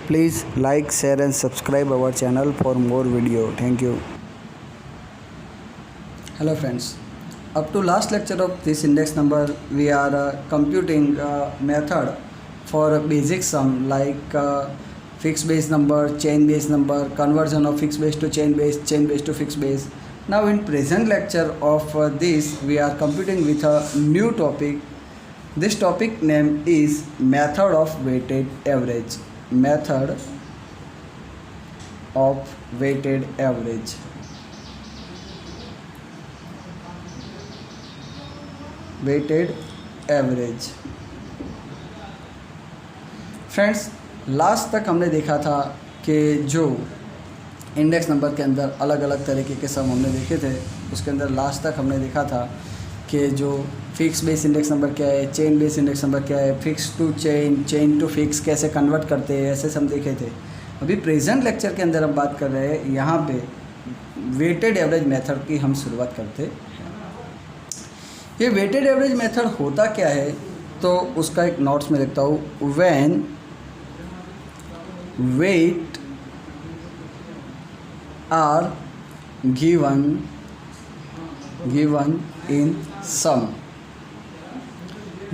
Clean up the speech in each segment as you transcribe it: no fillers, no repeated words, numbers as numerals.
Please like, share and subscribe our channel for more video. Thank you. Hello friends. Up to last lecture of this index number, we are computing method for basic sum like fixed base number, chain base number, conversion of fixed base to chain base to fixed base. Now in present lecture of this, we are computing with a new topic. This topic name is method of weighted average. Method of weighted average. Weighted average. Friends, last तक हमने देखा था कि जो index number के अंदर अलग अलग तरीके के सम हमने देखे थे, उसके अंदर लास्ट तक हमने देखा था कि जो फिक्स बेस इंडेक्स नंबर क्या है, चेन बेस इंडेक्स नंबर क्या है, fix to chain, chain to fix कैसे कन्वर्ट करते हैं, ऐसे सम देखे थे। अभी प्रेजेंट लेक्चर के अंदर हम बात कर रहे हैं, यहाँ पे वेटेड एवरेज मेथड की हम शुरुआत करते हैं। ये वेटेड एवरेज मेथड होता क्या है, तो उसका एक नोट्स में लिखता हूँ। When weight are given in sum,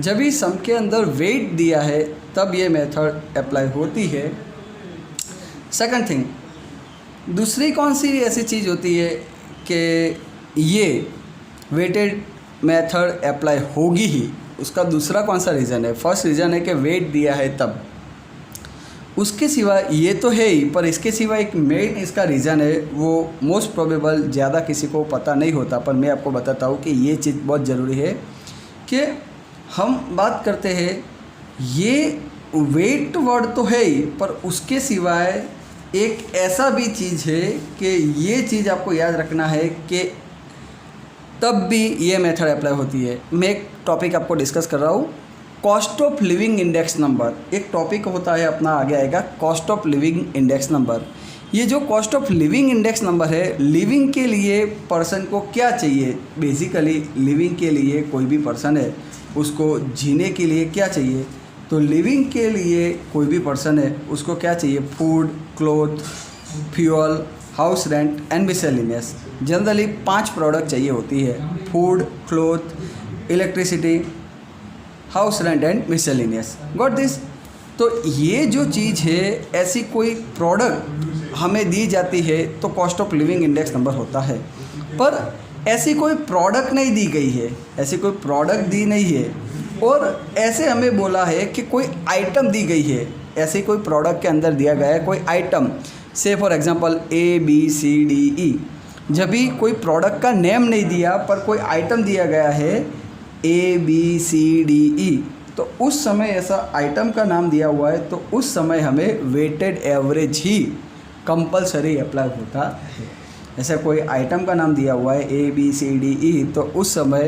जब भी सम के अंदर वेट दिया है तब ये मेथड अप्लाई होती है। सेकंड थिंग, दूसरी कौन सी ऐसी चीज़ होती है कि ये वेटेड मेथड अप्लाई होगी ही, उसका दूसरा कौन सा रीज़न है? फर्स्ट रीज़न है कि वेट दिया है तब, उसके सिवा ये तो है ही, पर इसके सिवा एक मेन इसका रीज़न है, वो मोस्ट प्रोबेबल ज़्यादा किसी को पता नहीं होता, पर मैं आपको बताता हूँ कि ये चीज़ बहुत ज़रूरी है कि हम बात करते हैं, ये वेट वर्ड तो है ही, पर उसके सिवाय एक ऐसा भी चीज़ है कि ये चीज़ आपको याद रखना है कि तब भी ये मेथड अप्लाई होती है। मैं एक टॉपिक आपको डिस्कस कर रहा हूँ, cost of living index number. एक टॉपिक होता है अपना, आगे आएगा cost of living index number. ये जो cost of living index number है, लिविंग के लिए पर्सन को क्या चाहिए? बेसिकली लिविंग के लिए कोई भी पर्सन है, उसको जीने के लिए क्या चाहिए? तो लिविंग के लिए कोई भी पर्सन है, उसको क्या चाहिए? Food, cloth, fuel, house rent and miscellaneous. Generally 5 product चाहिए होती है, food, cloth, electricity, house rent and miscellaneous. Got this? तो ये जो चीज़ है, ऐसी कोई प्रोडक्ट हमें दी जाती है तो cost of living index number होता है। पर ऐसी कोई प्रोडक्ट नहीं दी गई है, ऐसी कोई प्रोडक्ट दी नहीं है, और ऐसे हमें बोला है कि कोई आइटम दी गई है, ऐसे कोई प्रोडक्ट के अंदर दिया गया है कोई आइटम, से फॉर एग्जांपल ABCDE। जब भी कोई प्रोडक्ट का नेम नहीं दिया पर कोई आइटम दिया गया है ABCDE, तो उस समय ऐसा आइटम का नाम दिया हुआ है, तो उस समय हमें वेटेड एवरेज ही कंपलसरी अप्लाई होता है। ऐसा कोई आइटम का नाम दिया हुआ है ABCDE, तो उस समय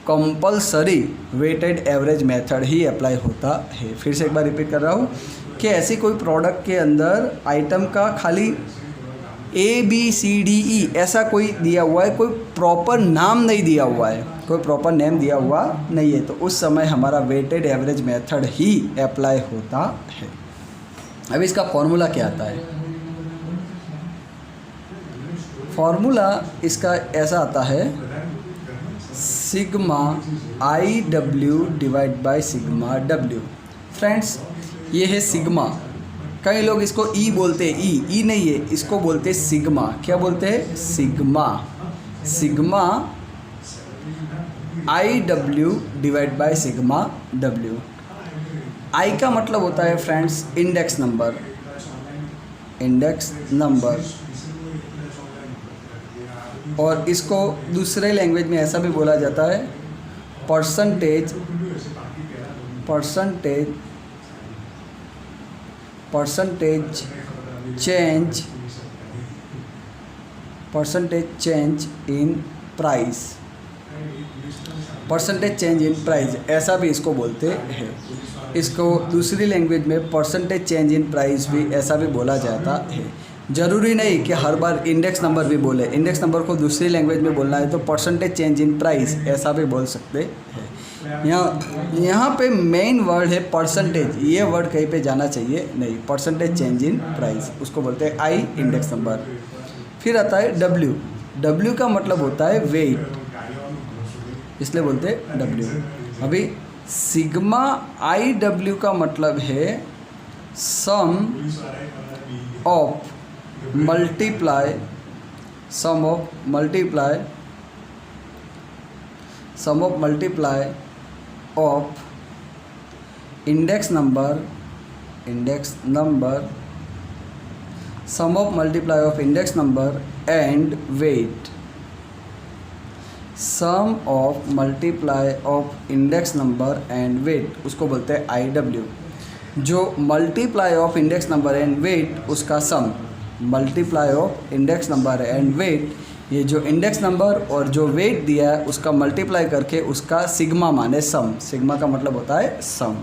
कंपलसरी वेटेड एवरेज मेथड ही अप्लाई होता है। फिर से एक बार रिपीट कर रहा हूँ कि ऐसी कोई प्रोडक्ट के अंदर आइटम का खाली ABCDE ऐसा कोई दिया हुआ है, कोई प्रॉपर नाम नहीं दिया हुआ है, कोई प्रॉपर नेम दिया हुआ नहीं है, तो उस समय हमारा वेटेड एवरेज मेथड ही अप्लाई होता है। अब इसका फॉर्मूला क्या आता है? फॉर्मूला इसका ऐसा आता है, sigma IW divide by sigma W। Friends, ये है सिग्मा। कई लोग इसको ई बोलते हैं, ई नहीं है, इसको बोलते हैं सिग्मा। क्या बोलते हैं? Sigma. Sigma IW divide by sigma W। आई का मतलब होता है friends index number, index number, और इसको दूसरे लैंग्वेज में ऐसा भी बोला जाता है percentage change in price. Percentage change in price ऐसा भी इसको बोलते हैं। इसको दूसरी लैंग्वेज में परसेंटेज चेंज इन प्राइस भी ऐसा भी बोला जाता है। ज़रूरी नहीं कि हर बार इंडेक्स नंबर भी बोले, इंडेक्स नंबर को दूसरी लैंग्वेज में बोलना है तो परसेंटेज चेंज इन प्राइस ऐसा भी बोल सकते हैं। यहाँ पे मेन वर्ड है परसेंटेज, ये वर्ड कहीं पे जाना चाहिए नहीं, परसेंटेज चेंज इन प्राइस, उसको बोलते हैं आई इंडेक्स नंबर। फिर आता है डब्ल्यू, डब्ल्यू का मतलब होता है वेट, इसलिए बोलते हैं डब्ल्यू। अभी सिग्मा आई डब्ल्यू का मतलब है sum of multiply of index number and weight, sum of multiply of index number and weight, उसको बोलते हैं आई डब्ल्यू। जो multiply of index number and weight उसका sum, multiply of index number and weight, ये जो index number और जो wait दिया है उसका मल्टीप्लाई करके उसका सिग्मा माने सम, सिग्मा का मतलब होता है सम,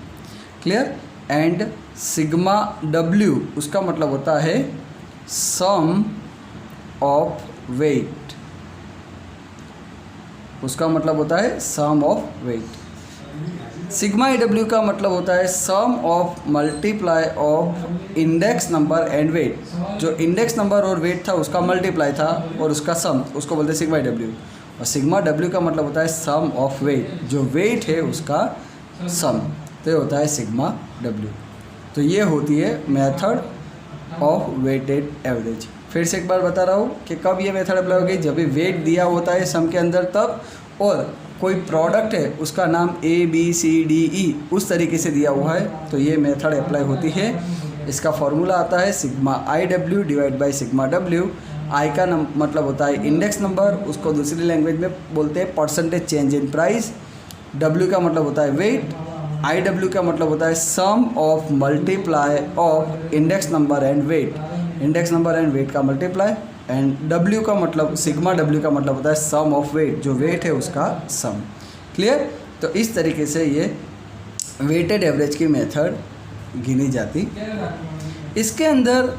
क्लियर। एंड सिग्मा डब्ल्यू उसका मतलब होता है सम ऑफ वेट, उसका मतलब होता है sum of weight. Sigma E W का मतलब होता है sum of multiply of index number and weight, जो इंडेक्स नंबर और वेट था उसका मल्टीप्लाई था और उसका सम, उसको बोलते हैं सिग्मा ई डब्ल्यू। और सिग्मा डब्ल्यू का मतलब होता है सम ऑफ वेट, जो वेट है उसका सम, तो ये होता है सिग्मा डब्ल्यू। तो ये होती है मेथड ऑफ वेटेड एवरेज। फिर से एक बार बता रहा हूँ कि कब ये मेथड अप्लाई होगी, जब भी वेट दिया होता है सम के अंदर तब, और कोई प्रोडक्ट है उसका नाम ABCDE उस तरीके से दिया हुआ है तो ये मेथड अप्लाई होती है। इसका फॉर्मूला आता है sigma I W divide by sigma W. I का मतलब होता है इंडेक्स नंबर, उसको दूसरी लैंग्वेज में बोलते हैं percentage change in price. W का मतलब होता है वेट, आई डब्ल्यू का मतलब होता है sum of multiply of index number and weight, index number and weight का मल्टीप्लाई, एंड डब्ल्यू का मतलब, सिग्मा डब्ल्यू का मतलब होता है सम ऑफ वेट, जो वेट है उसका सम, क्लियर। तो इस तरीके से ये वेटेड एवरेज की मेथड गिनी जाती। इसके अंदर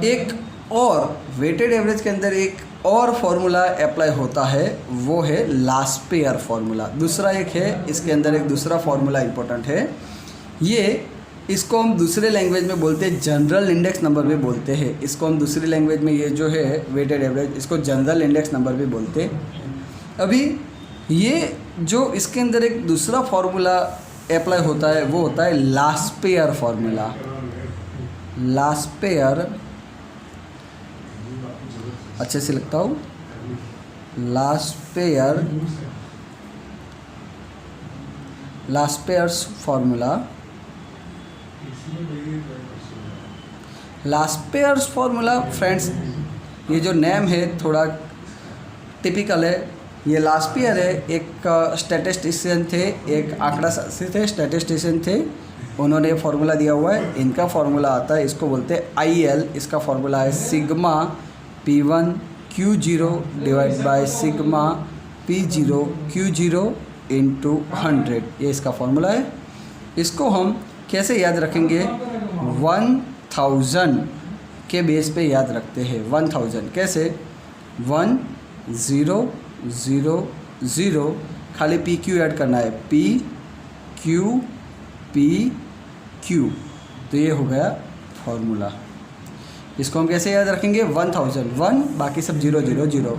एक और वेटेड एवरेज के अंदर एक और फॉर्मूला अप्लाई होता है, वो है लास्ट पेयर फॉर्मूला। दूसरा एक है, इसके अंदर एक दूसरा फॉर्मूला इंपॉर्टेंट है, ये इसको हम दूसरे लैंग्वेज में बोलते हैं जनरल इंडेक्स नंबर भी बोलते हैं। इसको हम दूसरी लैंग्वेज में, ये जो है वेटेड एवरेज, इसको जनरल इंडेक्स नंबर भी बोलते हैं। अभी ये जो इसके अंदर एक दूसरा फॉर्मूला अप्लाई होता है वो होता है last pair formula. Last pair, अच्छे से लिखता हूँ, last pairs formula. Last pairs formula friends, ये जो नेम है थोड़ा टिपिकल है। ये लास्ट पेयर है, एक स्टैटिस्टिशियन थे, एक आंकड़ा शास्त्री थे, स्टैटिस्टिशियन थे, उन्होंने फार्मूला दिया हुआ है। इनका फार्मूला आता है, इसको बोलते हैं IL। इसका फार्मूला है sigma P1 Q0 divide by sigma P0 Q0 into 100, ये इसका फार्मूला है। इसको हम कैसे याद रखेंगे, 1000 के बेस पे याद रखते हैं। 1000 कैसे, 1 0 0 0, खाली PQ ऐड करना है, PQ PQ, तो ये हो गया फॉर्मूला। इसको हम कैसे याद रखेंगे, 1000 1, बाकी सब 0 0 0,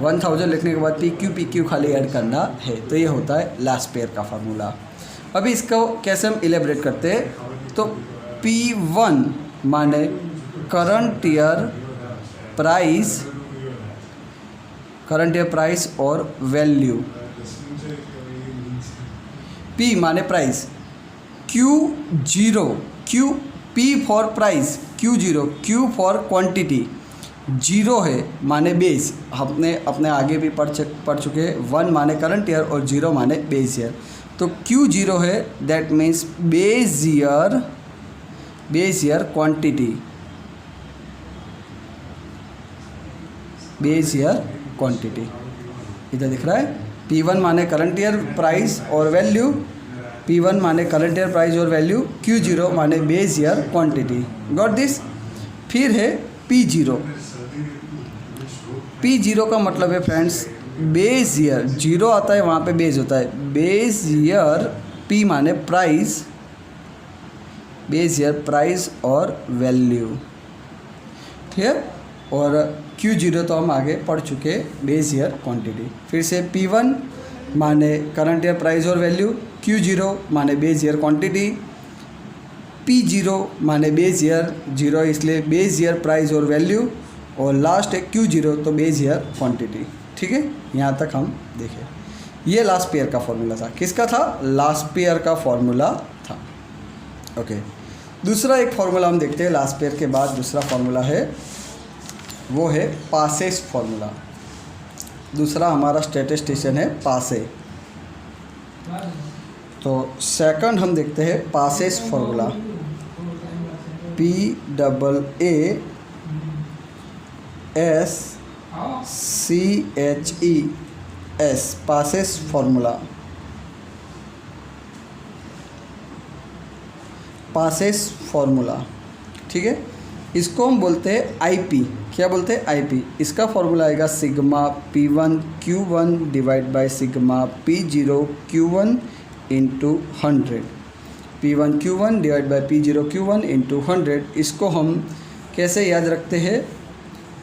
1000 लिखने के बाद PQ खाली ऐड करना है, तो ये होता है लास्ट पेयर का फार्मूला। अभी इसको कैसे हम इलेबरेट करते हैं, तो P1 माने करंट ईयर प्राइस और वैल्यू, P माने price, Q0 P for price, Q0 Q for quantity, 0 है माने बेस, हमने अपने आगे भी पढ़ चुके हैं। 1 माने करंट ईयर और 0 माने बेस ईयर, तो Q0 है, that means base year quantity, base year quantity इधर दिख रहा है। P1 माने करंट ईयर प्राइस और वैल्यू, P1 माने करंट ईयर प्राइस और वैल्यू, Q0 माने base year quantity, got this. फिर है P0 का मतलब है फ्रेंड्स बेस ईयर, जीरो आता है वहाँ पे बेस होता है, बेस ईयर पी माने प्राइस, बेस ईयर प्राइस और वैल्यू, ठीक है। और Q0 तो हम आगे पढ़ चुके, बेस ईयर क्वांटिटी। फिर से P1 माने करंट ईयर प्राइस और वैल्यू, Q0 माने बेस ईयर क्वांटिटी, P0 माने बेस ईयर, जीरो इसलिए बेस ईयर प्राइस और वैल्यू, और लास्ट है Q0 तो बेस ईयर क्वांटिटी, ठीक है। यहाँ तक हम देखें, ये लास्ट पेयर का फॉर्मूला था। किसका था? लास्ट पेयर का फॉर्मूला था। ओके, दूसरा एक फॉर्मूला हम देखते हैं लास्ट पेयर के बाद। दूसरा फॉर्मूला है वो है पासेस फॉर्मूला। दूसरा हमारा स्टैटिस्टिशियन है पासे। तो सेकंड हम देखते हैं passes formula, PASCHES, passes formula, passes formula, ठीक है। इसको हम बोलते हैं आईपी। क्या बोलते हैं? आईपी। इसका फॉर्मूला आएगा sigma P1 Q1 divide by sigma P0 Q1 into 100, P1 Q1 divide by P0 Q1 into 100। इसको हम कैसे याद रखते हैं?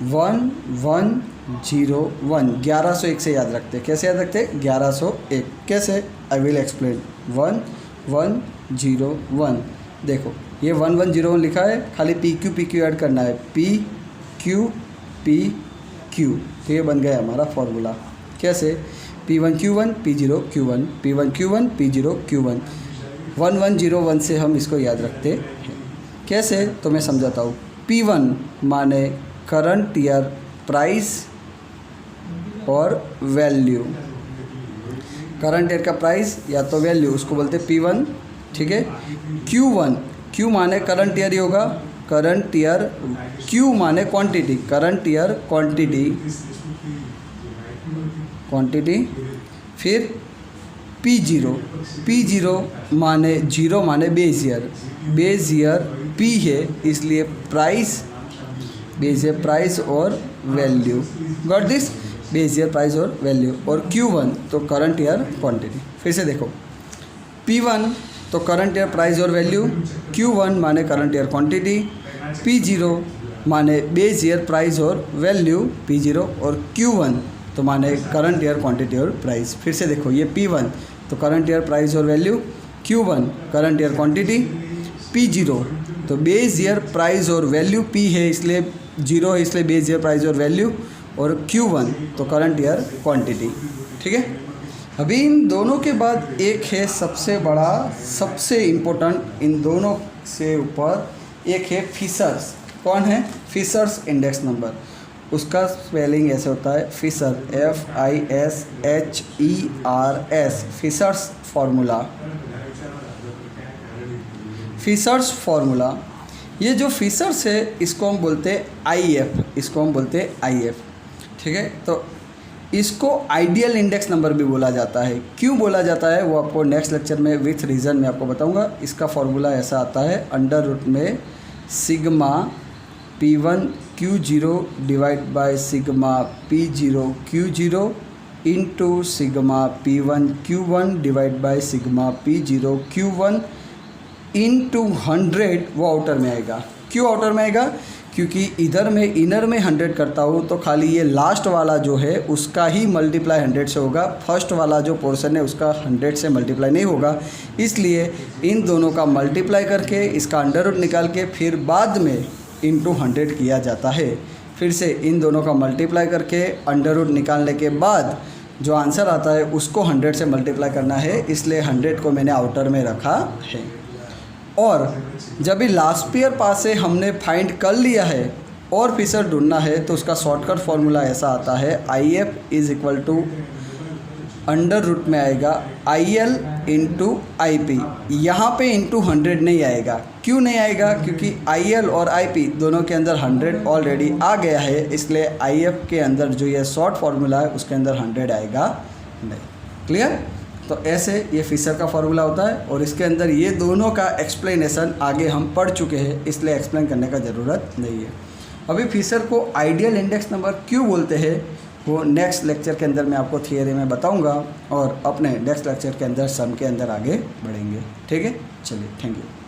1101, 1101 से याद रखते हैं। कैसे याद रखते हैं? 1101। कैसे? I will explain. 1101, देखो ये 1101 लिखा है, खाली PQ ऐड करना है, PQ, तो ये बन गया हमारा फॉर्मूला। कैसे? P1 Q1 P0 Q1, P1 Q1 P0 Q1, 1101 से हम इसको याद रखते हैं। कैसे? तो मैं समझाता हूँ। P1 माने करंट ईयर प्राइस और वैल्यू, करंट ईयर का प्राइस या तो वैल्यू, उसको बोलते हैं P1, ठीक है। Q1, Q माने करंट ईयर ही होगा, करंट ईयर, Q माने क्वांटिटी, करंट ईयर क्वांटिटी, फिर P0 माने जीरो माने बेस ईयर P है इसलिए प्राइस, बेस ईयर प्राइस और value, got this, base year price और वैल्यू। और Q1 तो करंट ईयर क्वांटिटी। फिर से देखो, P1 तो करंट ईयर प्राइस और वैल्यू, Q1 माने करंट ईयर क्वांटिटी, P0 माने बेस ईयर प्राइस और वैल्यू P0, और Q1 तो माने करंट ईयर क्वांटिटी और प्राइस। फिर से देखो, ये P1 तो करंट ईयर प्राइस और value, Q1 current year quantity, P0 तो बेस ईयर प्राइस और वैल्यू, P है इसलिए जीरो है इसलिए बेस ईयर प्राइस और वैल्यू, और Q1 तो करंट ईयर क्वांटिटी, ठीक है। अभी इन दोनों के बाद एक है सबसे बड़ा, सबसे इम्पोर्टेंट, इन दोनों से ऊपर एक है फिशर्स। कौन है? Fisher's index number. उसका स्पेलिंग ऐसे होता है Fisher, FISHERS, Fisher's formula, Fisher's formula. ये जो फिशर्स है इसको हम बोलते हैं IF, इसको हम बोलते हैं IF, ठीक है। तो इसको आइडियल इंडेक्स नंबर भी बोला जाता है। क्यों बोला जाता है वो आपको नेक्स्ट लेक्चर में विथ रीज़न में आपको बताऊंगा। इसका फॉर्मूला ऐसा आता है, अंडर रूट में sigma P1 Q0 divide by sigma P0 Q0 into sigma P1 Q1 divide by sigma P0 Q1 into 100, वो आउटर में आएगा। क्यों आउटर में आएगा? क्योंकि इधर में इनर में 100 करता हूँ तो खाली ये लास्ट वाला जो है उसका ही मल्टीप्लाई 100 से होगा, फर्स्ट वाला जो पोर्शन है उसका 100 से मल्टीप्लाई नहीं होगा। इसलिए इन दोनों का मल्टीप्लाई करके इसका अंडर रूट निकाल के फिर बाद में इंटू 100 किया जाता है। फिर से इन दोनों का मल्टीप्लाई करके अंडर रूट निकालने के बाद जो आंसर आता है उसको 100 से मल्टीप्लाई करना है, इसलिए 100 को मैंने आउटर में रखा है। और जब भी लास्ट पेयर पास से हमने फाइंड कर लिया है और फिशर ढूंढना है तो उसका शॉर्टकट फॉर्मूला ऐसा आता है, IF is equal to under root में आएगा IL इंटू IP। यहाँ पे इंटू 100 नहीं आएगा। क्यों नहीं आएगा? क्योंकि IL और IP दोनों के अंदर 100 ऑलरेडी आ गया है, इसलिए IF के अंदर जो ये शॉर्ट फार्मूला है उसके अंदर 100 आएगा नहीं। क्लियर? तो ऐसे ये फिशर का फार्मूला होता है और इसके अंदर ये दोनों का एक्सप्लेनेशन आगे हम पढ़ चुके हैं, इसलिए एक्सप्लेन करने का ज़रूरत नहीं है। अभी फिशर को आइडियल इंडेक्स नंबर क्यों बोलते हैं वो नेक्स्ट लेक्चर के अंदर मैं आपको थियरी में बताऊंगा और अपने नेक्स्ट लेक्चर के अंदर सम के अंदर आगे बढ़ेंगे। ठीक है, चलिए, थैंक यू।